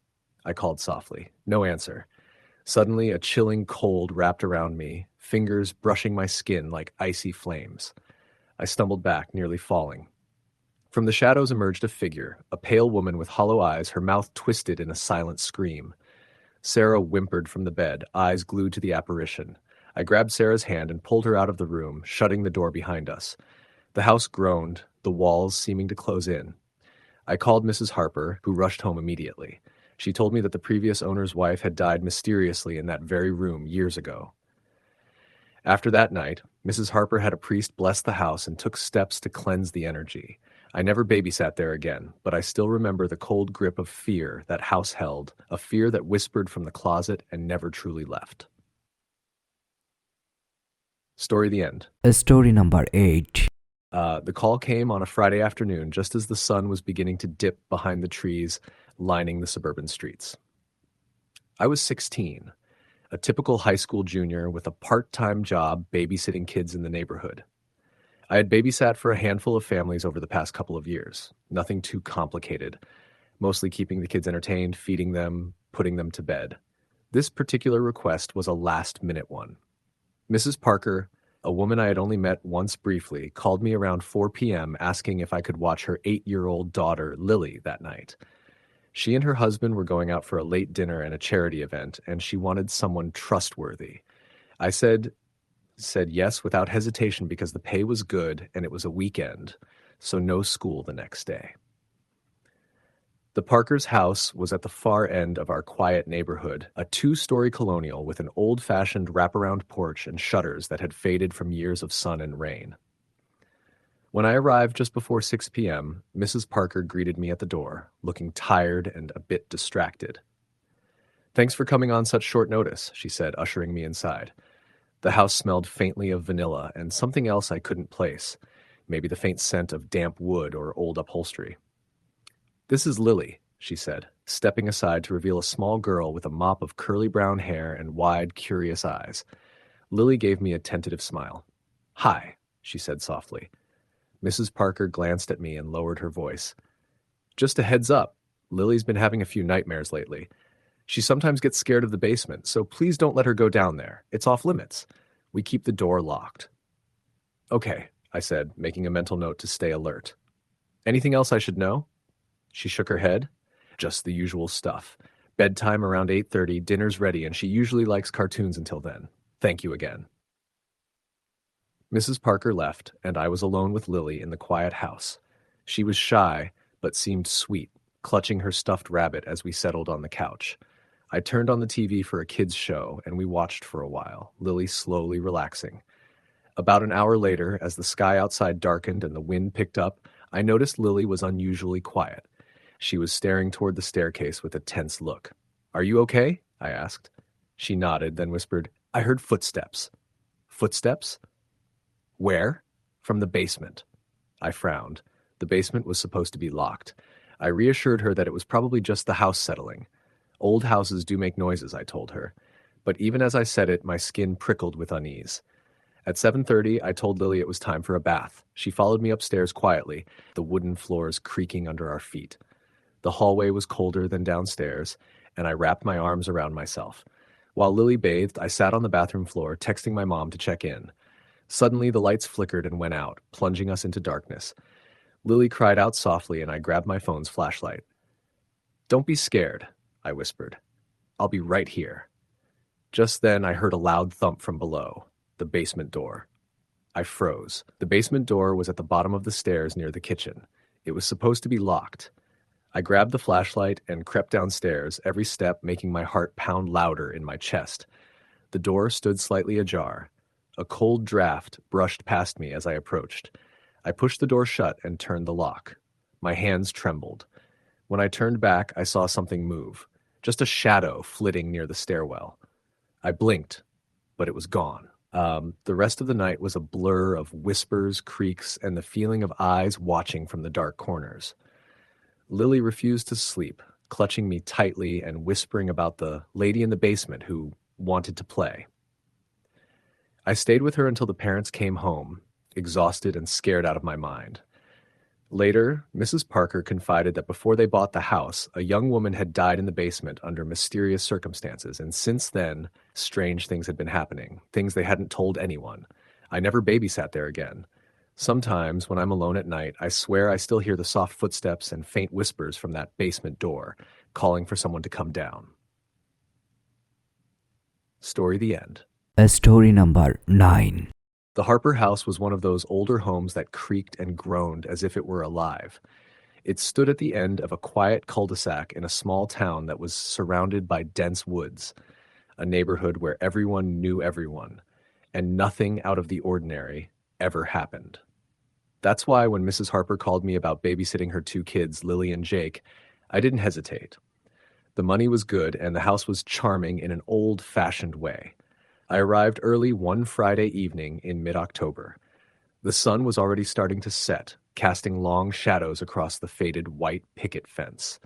I called softly. No answer. Suddenly, a chilling cold wrapped around me, fingers brushing my skin like icy flames. I stumbled back, nearly falling. From the shadows emerged a figure, a pale woman with hollow eyes, her mouth twisted in a silent scream. Sarah whimpered from the bed, eyes glued to the apparition. I grabbed Sarah's hand and pulled her out of the room, shutting the door behind us. The house groaned, the walls seeming to close in. I called Mrs. Harper, who rushed home immediately. She told me that the previous owner's wife had died mysteriously in that very room years ago. After that night, Mrs. Harper had a priest bless the house and took steps to cleanse the energy. I never babysat there again, but I still remember the cold grip of fear that house held, a fear that whispered from the closet and never truly left. Story the end. Story number 8. The call came on a Friday afternoon, just as the sun was beginning to dip behind the trees lining the suburban streets. I was 16, a typical high school junior with a part-time job babysitting kids in the neighborhood. I had babysat for a handful of families over the past couple of years, nothing too complicated, mostly keeping the kids entertained, feeding them, putting them to bed. This particular request was a last-minute one. Mrs. Parker, a woman I had only met once briefly, called me around 4 p.m. asking if I could watch her 8-year-old daughter, Lily, that night. She and her husband were going out for a late dinner and a charity event, and she wanted someone trustworthy. I said yes without hesitation because the pay was good and it was a weekend, so no school the next day. The Parkers' house was at the far end of our quiet neighborhood, a 2-story colonial with an old-fashioned wraparound porch and shutters that had faded from years of sun and rain. When I arrived just before 6 p.m., Mrs. Parker greeted me at the door, looking tired and a bit distracted. "Thanks for coming on such short notice," she said, ushering me inside. The house smelled faintly of vanilla and something else I couldn't place, maybe the faint scent of damp wood or old upholstery. "This is Lily," she said, stepping aside to reveal a small girl with a mop of curly brown hair and wide, curious eyes. Lily gave me a tentative smile. "Hi," she said softly. Mrs. Parker glanced at me and lowered her voice. "Just a heads up, Lily's been having a few nightmares lately. She sometimes gets scared of the basement, so please don't let her go down there. It's off limits. We keep the door locked." "Okay," I said, making a mental note to stay alert. "Anything else I should know?" She shook her head. "Just the usual stuff. Bedtime around 8:30, dinner's ready, and she usually likes cartoons until then. Thank you again." Mrs. Parker left, and I was alone with Lily in the quiet house. She was shy, but seemed sweet, clutching her stuffed rabbit as we settled on the couch. I turned on the TV for a kids' show, and we watched for a while, Lily slowly relaxing. About an hour later, as the sky outside darkened and the wind picked up, I noticed Lily was unusually quiet. She was staring toward the staircase with a tense look. "Are you okay?" I asked. She nodded, then whispered, "I heard footsteps." "Footsteps? Where?" "From the basement." I frowned. The basement was supposed to be locked. I reassured her that it was probably just the house settling. Old houses do make noises, I told her. But even as I said it, my skin prickled with unease. At 7:30, I told Lily it was time for a bath. She followed me upstairs quietly, the wooden floors creaking under our feet. The hallway was colder than downstairs, and I wrapped my arms around myself. While Lily bathed, I sat on the bathroom floor, texting my mom to check in. Suddenly, the lights flickered and went out, plunging us into darkness. Lily cried out softly, and I grabbed my phone's flashlight. "Don't be scared," I whispered. "I'll be right here." Just then, I heard a loud thump from below, the basement door. I froze. The basement door was at the bottom of the stairs near the kitchen. It was supposed to be locked. I grabbed the flashlight and crept downstairs, every step making my heart pound louder in my chest. The door stood slightly ajar. A cold draft brushed past me as I approached. I pushed the door shut and turned the lock. My hands trembled. When I turned back, I saw something move, just a shadow flitting near the stairwell. I blinked, but it was gone. The rest of the night was a blur of whispers, creaks, and the feeling of eyes watching from the dark corners. Lily refused to sleep, clutching me tightly and whispering about the lady in the basement who wanted to play. I stayed with her until the parents came home, exhausted and scared out of my mind. Later, Mrs. Parker confided that before they bought the house, a young woman had died in the basement under mysterious circumstances, and since then, strange things had been happening, things they hadn't told anyone. I never babysat there again. Sometimes, when I'm alone at night, I swear I still hear the soft footsteps and faint whispers from that basement door, calling for someone to come down. Story the end. Story number 9. The Harper house was one of those older homes that creaked and groaned as if it were alive. It stood at the end of a quiet cul-de-sac in a small town that was surrounded by dense woods, a neighborhood where everyone knew everyone, and nothing out of the ordinary ever happened. That's why when Mrs. Harper called me about babysitting her 2 kids, Lily and Jake, I didn't hesitate. The money was good and the house was charming in an old-fashioned way. I arrived early one Friday evening in mid-October. The sun was already starting to set, casting long shadows across the faded white picket fence.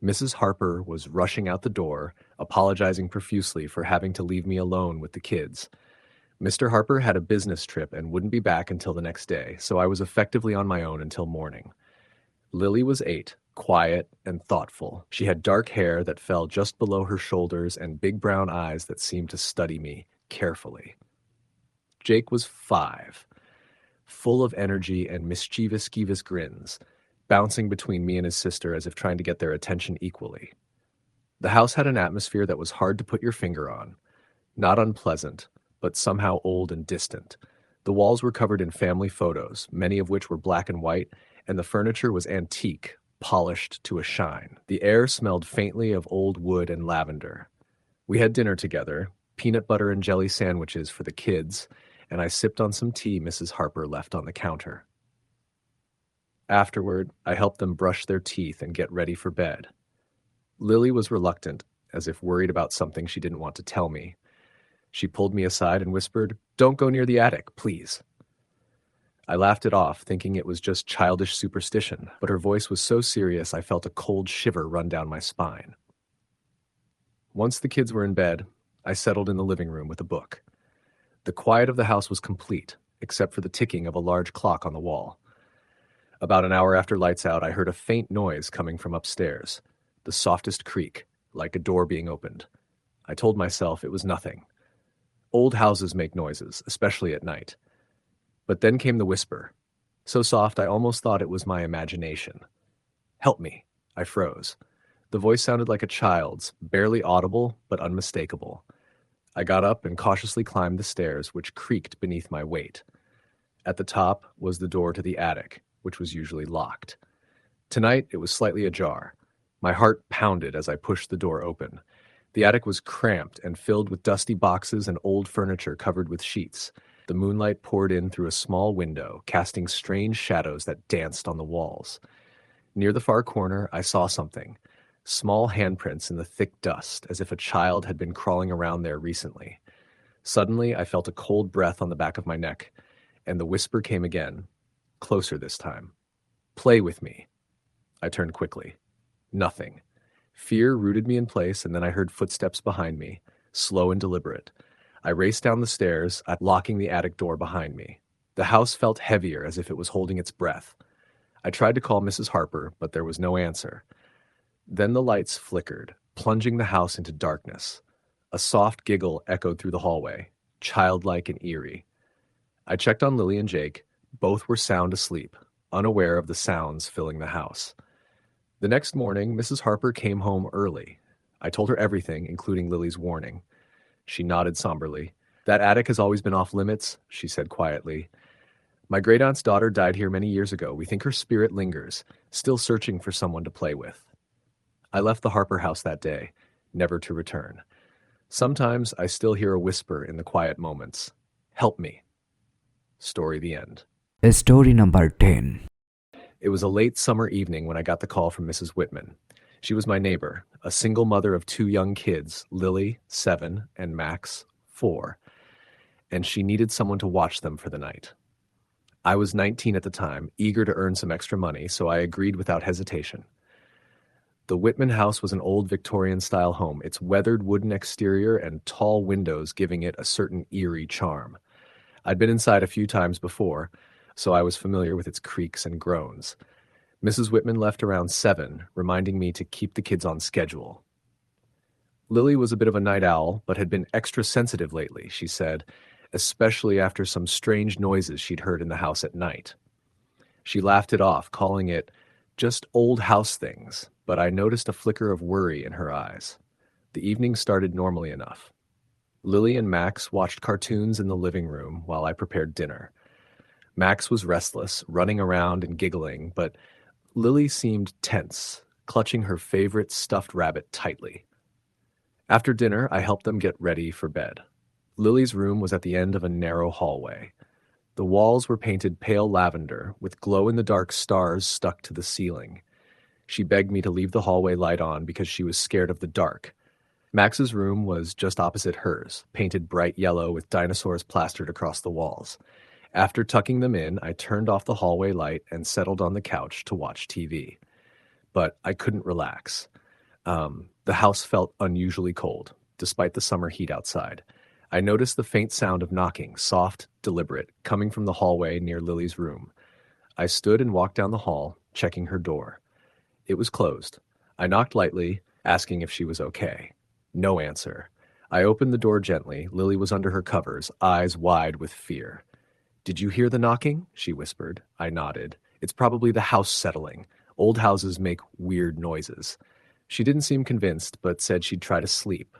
Mrs. Harper was rushing out the door, apologizing profusely for having to leave me alone with the kids. Mr. Harper had a business trip and wouldn't be back until the next day, so I was effectively on my own until morning. Lily was 8, quiet and thoughtful. She had dark hair that fell just below her shoulders and big brown eyes that seemed to study me carefully. Jake was 5, full of energy and mischievous grins, bouncing between me and his sister as if trying to get their attention equally. The house had an atmosphere that was hard to put your finger on. Not unpleasant, but somehow old and distant. The walls were covered in family photos, many of which were black and white, and the furniture was antique, polished to a shine. The air smelled faintly of old wood and lavender. We had dinner together, peanut butter and jelly sandwiches for the kids, and I sipped on some tea Mrs. Harper left on the counter. Afterward, I helped them brush their teeth and get ready for bed. Lily was reluctant, as if worried about something she didn't want to tell me. She pulled me aside and whispered, "Don't go near the attic, please." I laughed it off, thinking it was just childish superstition, but her voice was so serious I felt a cold shiver run down my spine. Once the kids were in bed, I settled in the living room with a book. The quiet of the house was complete, except for the ticking of a large clock on the wall. About an hour after lights out, I heard a faint noise coming from upstairs, the softest creak, like a door being opened. I told myself it was nothing. Old houses make noises, especially at night. But then came the whisper, so soft I almost thought it was my imagination. "Help me." I froze. The voice sounded like a child's, barely audible but unmistakable. I got up and cautiously climbed the stairs, which creaked beneath my weight. At the top was the door to the attic, which was usually locked. Tonight it was slightly ajar. My heart pounded as I pushed the door open. The attic was cramped and filled with dusty boxes and old furniture covered with sheets. The moonlight poured in through a small window, casting strange shadows that danced on the walls. Near the far corner, I saw something small handprints in the thick dust, as if a child had been crawling around there recently. Suddenly, I felt a cold breath on the back of my neck, and the whisper came again, closer this time. "Play with me." I turned quickly. Nothing. Fear rooted me in place, and then I heard footsteps behind me, slow and deliberate. I raced down the stairs, locking the attic door behind me. The house felt heavier, as if it was holding its breath. I tried to call Mrs. Harper, but there was no answer. Then the lights flickered, plunging the house into darkness. A soft giggle echoed through the hallway, childlike and eerie. I checked on Lily and Jake. Both were sound asleep, unaware of the sounds filling the house. The next morning, Mrs. Harper came home early. I told her everything, including Lily's warning. She nodded somberly. "That attic has always been off limits," she said quietly. "My great-aunt's daughter died here many years ago. We think her spirit lingers, still searching for someone to play with." I left the Harper house that day, never to return. Sometimes I still hear a whisper in the quiet moments. "Help me." Story the end. Story number 10. It was a late summer evening when I got the call from Mrs. Whitman. She was my neighbor, a single mother of 2 young kids, Lily, 7, and Max, 4, and she needed someone to watch them for the night. I was 19 at the time, eager to earn some extra money, so I agreed without hesitation. The Whitman house was an old Victorian-style home, its weathered wooden exterior and tall windows giving it a certain eerie charm. I'd been inside a few times before, so I was familiar with its creaks and groans. Mrs. Whitman left around 7, reminding me to keep the kids on schedule. Lily was a bit of a night owl, but had been extra sensitive lately, she said, especially after some strange noises she'd heard in the house at night. She laughed it off, calling it just old house things, but I noticed a flicker of worry in her eyes. The evening started normally enough. Lily and Max watched cartoons in the living room while I prepared dinner. Max was restless, running around and giggling, but Lily seemed tense, clutching her favorite stuffed rabbit tightly. After dinner, I helped them get ready for bed. Lily's room was at the end of a narrow hallway. The walls were painted pale lavender, with glow-in-the-dark stars stuck to the ceiling. She begged me to leave the hallway light on because she was scared of the dark. Max's room was just opposite hers, painted bright yellow with dinosaurs plastered across the walls. After tucking them in, I turned off the hallway light and settled on the couch to watch TV. But I couldn't relax. The house felt unusually cold, despite the summer heat outside. I noticed the faint sound of knocking, soft, deliberate, coming from the hallway near Lily's room. I stood and walked down the hall, checking her door. It was closed. I knocked lightly, asking if she was okay. No answer. I opened the door gently. Lily was under her covers, eyes wide with fear. "Did you hear the knocking?" she whispered. I nodded. "It's probably the house settling. Old houses make weird noises." She didn't seem convinced, but said she'd try to sleep.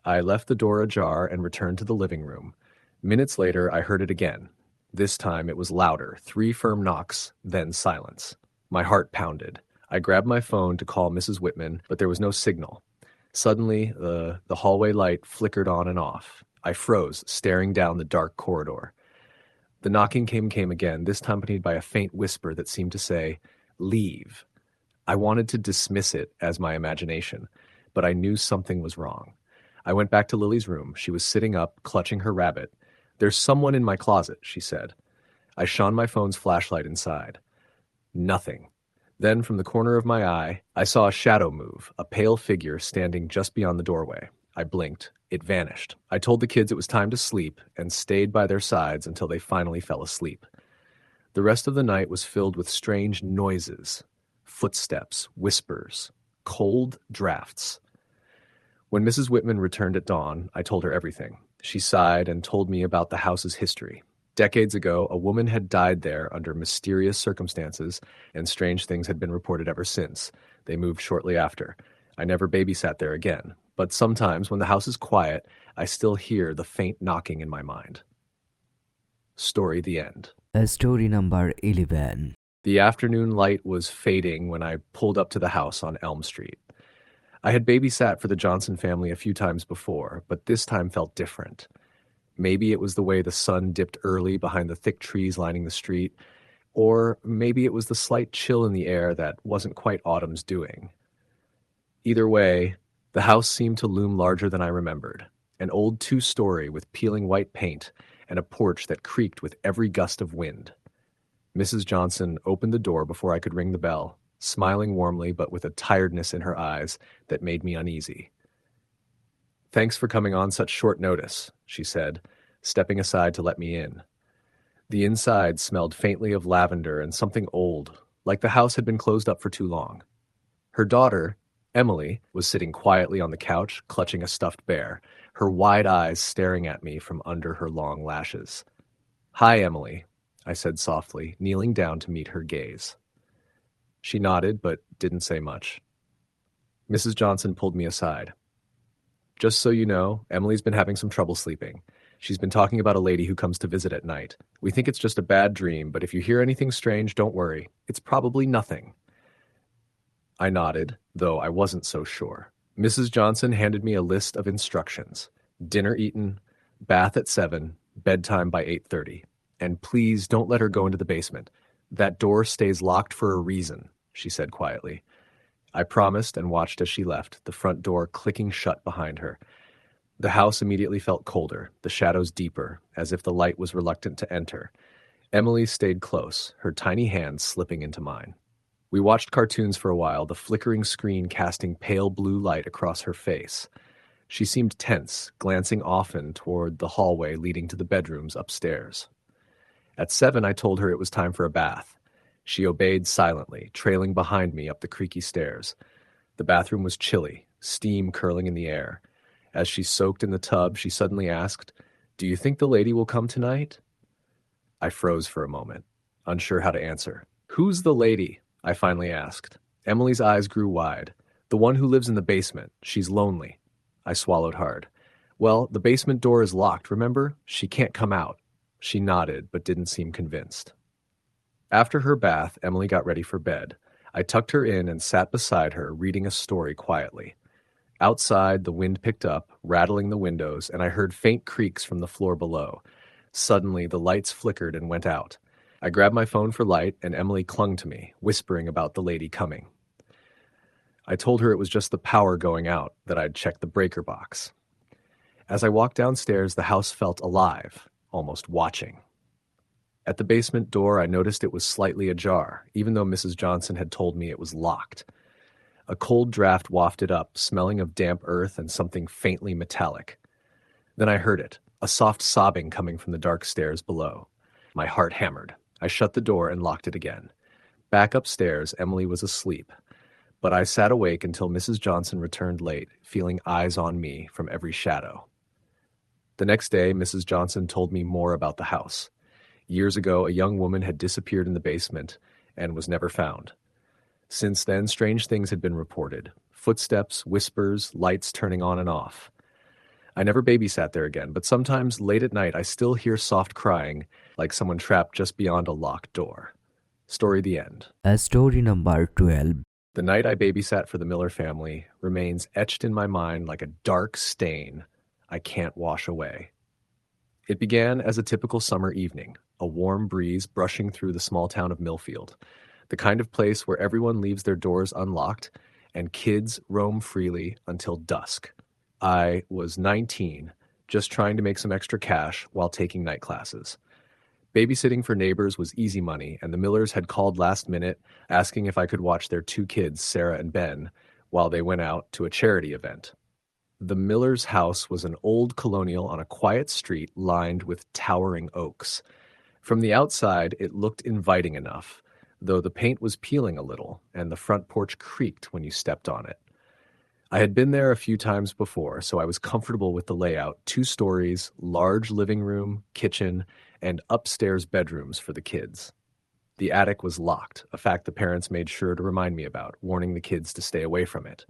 I left the door ajar and returned to the living room. Minutes later, I heard it again. This time it was louder, 3 firm knocks, then silence. My heart pounded. I grabbed my phone to call Mrs. Whitman, but there was no signal. Suddenly, the hallway light flickered on and off. I froze, staring down the dark corridor. The knocking came again, this time accompanied by a faint whisper that seemed to say, "Leave." I wanted to dismiss it as my imagination, but I knew something was wrong. I went back to Lily's room. She was sitting up, clutching her rabbit. "There's someone in my closet," she said. I shone my phone's flashlight inside. Nothing. Then, from the corner of my eye, I saw a shadow move, a pale figure standing just beyond the doorway. I blinked. It vanished. I told the kids it was time to sleep and stayed by their sides until they finally fell asleep. The rest of the night was filled with strange noises, footsteps, whispers, cold drafts. When Mrs. Whitman returned at dawn, I told her everything. She sighed and told me about the house's history. Decades ago, a woman had died there under mysterious circumstances, and strange things had been reported ever since. They moved shortly after. I never babysat there again, but sometimes when the house is quiet, I still hear the faint knocking in my mind. Story the end. Story number 11. The afternoon light was fading when I pulled up to the house on Elm Street. I had babysat for the Johnson family a few times before, but this time felt different. Maybe it was the way the sun dipped early behind the thick trees lining the street, or maybe it was the slight chill in the air that wasn't quite autumn's doing. Either way, the house seemed to loom larger than I remembered. An old two-story with peeling white paint and a porch that creaked with every gust of wind. Mrs. Johnson opened the door before I could ring the bell, smiling warmly but with a tiredness in her eyes that made me uneasy. "Thanks for coming on such short notice," she said, stepping aside to let me in. The inside smelled faintly of lavender and something old, like the house had been closed up for too long. Her daughter, Emily, was sitting quietly on the couch, clutching a stuffed bear, her wide eyes staring at me from under her long lashes. "Hi, Emily," I said softly, kneeling down to meet her gaze. She nodded, but didn't say much. Mrs. Johnson pulled me aside. "Just so you know, Emily's been having some trouble sleeping. She's been talking about a lady who comes to visit at night. We think it's just a bad dream, but if you hear anything strange, don't worry. It's probably nothing." I nodded, though I wasn't so sure. Mrs. Johnson handed me a list of instructions. Dinner eaten, bath at 7, bedtime by 8:30. "And please don't let her go into the basement. That door stays locked for a reason," she said quietly. I promised and watched as she left, the front door clicking shut behind her. The house immediately felt colder, the shadows deeper, as if the light was reluctant to enter. Emily stayed close, her tiny hands slipping into mine. We watched cartoons for a while, the flickering screen casting pale blue light across her face. She seemed tense, glancing often toward the hallway leading to the bedrooms upstairs. At 7, I told her it was time for a bath. She obeyed silently, trailing behind me up the creaky stairs. The bathroom was chilly, steam curling in the air. As she soaked in the tub, she suddenly asked, "Do you think the lady will come tonight?" I froze for a moment, unsure how to answer. "Who's the lady?" I finally asked. Emily's eyes grew wide. "The one who lives in the basement. She's lonely." I swallowed hard. "Well, the basement door is locked, remember? She can't come out." She nodded, but didn't seem convinced. After her bath, Emily got ready for bed. I tucked her in and sat beside her, reading a story quietly. Outside, the wind picked up, rattling the windows, and I heard faint creaks from the floor below. Suddenly, the lights flickered and went out. I grabbed my phone for light, and Emily clung to me, whispering about the lady coming. I told her it was just the power going out, that I'd checked the breaker box. As I walked downstairs, the house felt alive, almost watching. At the basement door, I noticed it was slightly ajar, even though Mrs. Johnson had told me it was locked. A cold draft wafted up, smelling of damp earth and something faintly metallic. Then I heard it, a soft sobbing coming from the dark stairs below. My heart hammered. I shut the door and locked it again. Back upstairs, Emily was asleep, but I sat awake until Mrs. Johnson returned late, feeling eyes on me from every shadow. The next day, Mrs. Johnson told me more about the house. Years ago, a young woman had disappeared in the basement and was never found. Since then, strange things had been reported. Footsteps, whispers, lights turning on and off. I never babysat there again, but sometimes late at night I still hear soft crying, like someone trapped just beyond a locked door. Story the end. Story number 12. The night I babysat for the Miller family remains etched in my mind like a dark stain I can't wash away. It began as a typical summer evening, a warm breeze brushing through the small town of Millfield, the kind of place where everyone leaves their doors unlocked and kids roam freely until dusk. I was 19, just trying to make some extra cash while taking night classes. Babysitting for neighbors was easy money, and the Millers had called last minute asking if I could watch their 2 kids, Sarah and Ben, while they went out to a charity event. The Millers' house was an old colonial on a quiet street lined with towering oaks. From the outside, it looked inviting enough, though the paint was peeling a little, and the front porch creaked when you stepped on it. I had been there a few times before, so I was comfortable with the layout: 2 stories, large living room, kitchen, and upstairs bedrooms for the kids. The attic was locked, a fact the parents made sure to remind me about, warning the kids to stay away from it.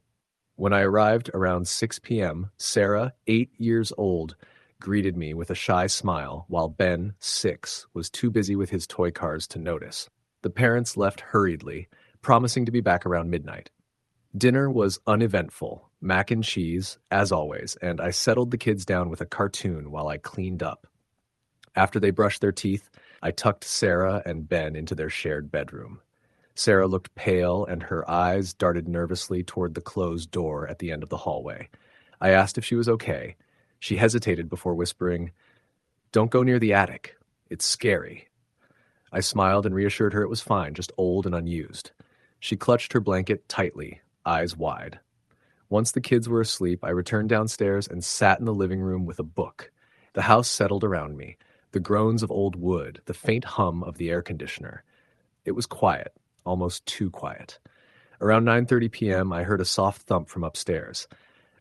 When I arrived around 6 p.m., Sarah, 8 years old, greeted me with a shy smile, while Ben, 6, was too busy with his toy cars to notice. The parents left hurriedly, promising to be back around midnight. Dinner was uneventful, mac and cheese, as always, and I settled the kids down with a cartoon while I cleaned up. After they brushed their teeth, I tucked Sarah and Ben into their shared bedroom. Sarah looked pale, and her eyes darted nervously toward the closed door at the end of the hallway. I asked if she was okay. She hesitated before whispering, "Don't go near the attic. It's scary." I smiled and reassured her it was fine, just old and unused. She clutched her blanket tightly, eyes wide. Once the kids were asleep, I returned downstairs and sat in the living room with a book. The house settled around me, the groans of old wood, the faint hum of the air conditioner. It was quiet, almost too quiet. Around 9:30 p.m., I heard a soft thump from upstairs.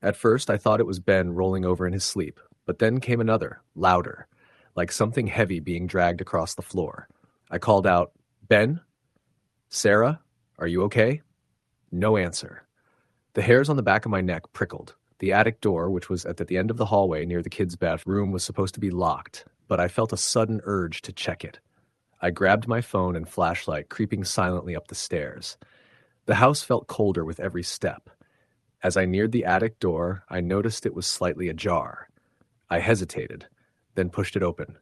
At first, I thought it was Ben rolling over in his sleep, but then came another, louder, like something heavy being dragged across the floor. I called out, "Ben? Sarah? Are you okay?" No answer. The hairs on the back of my neck prickled. The attic door, which was at the end of the hallway near the kids' bathroom, was supposed to be locked, but I felt a sudden urge to check it. I grabbed my phone and flashlight, creeping silently up the stairs. The house felt colder with every step. As I neared the attic door, I noticed it was slightly ajar. I hesitated, then pushed it open.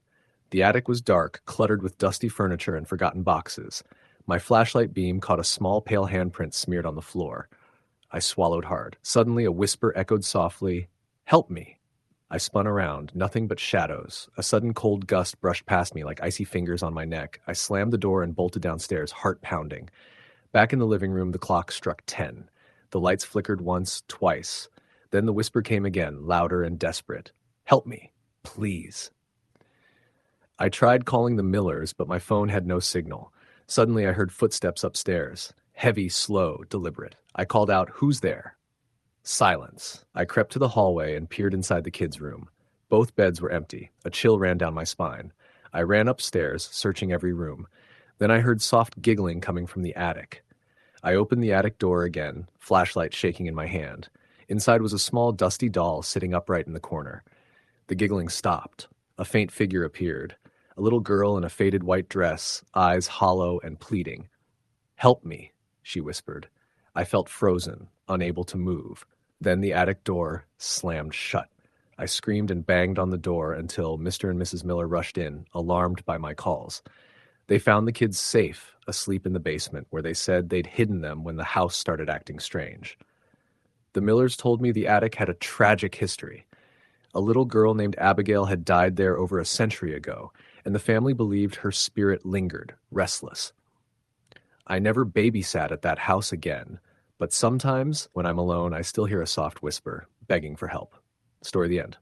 The attic was dark, cluttered with dusty furniture and forgotten boxes. My flashlight beam caught a small pale handprint smeared on the floor. I swallowed hard. Suddenly, a whisper echoed softly, "Help me." I spun around, nothing but shadows. A sudden cold gust brushed past me like icy fingers on my neck. I slammed the door and bolted downstairs, heart pounding. Back in the living room, the clock struck 10. The lights flickered once, twice. Then the whisper came again, louder and desperate. "Help me, please." I tried calling the Millers, but my phone had no signal. Suddenly, I heard footsteps upstairs. Heavy, slow, deliberate. I called out, "Who's there?" Silence. I crept to the hallway and peered inside the kids' room. Both beds were empty. A chill ran down my spine. I ran upstairs, searching every room. Then I heard soft giggling coming from the attic. I opened the attic door again, flashlight shaking in my hand. Inside was a small, dusty doll sitting upright in the corner. The giggling stopped. A faint figure appeared. A little girl in a faded white dress, eyes hollow and pleading. "Help me," she whispered. I felt frozen, unable to move. Then the attic door slammed shut. I screamed and banged on the door until Mr. and Mrs. Miller rushed in, alarmed by my calls. They found the kids safe, asleep in the basement, where they said they'd hidden them when the house started acting strange. The Millers told me the attic had a tragic history. A little girl named Abigail had died there over a century ago, and the family believed her spirit lingered, restless. I never babysat at that house again, but sometimes, when I'm alone, I still hear a soft whisper, begging for help. Story the end.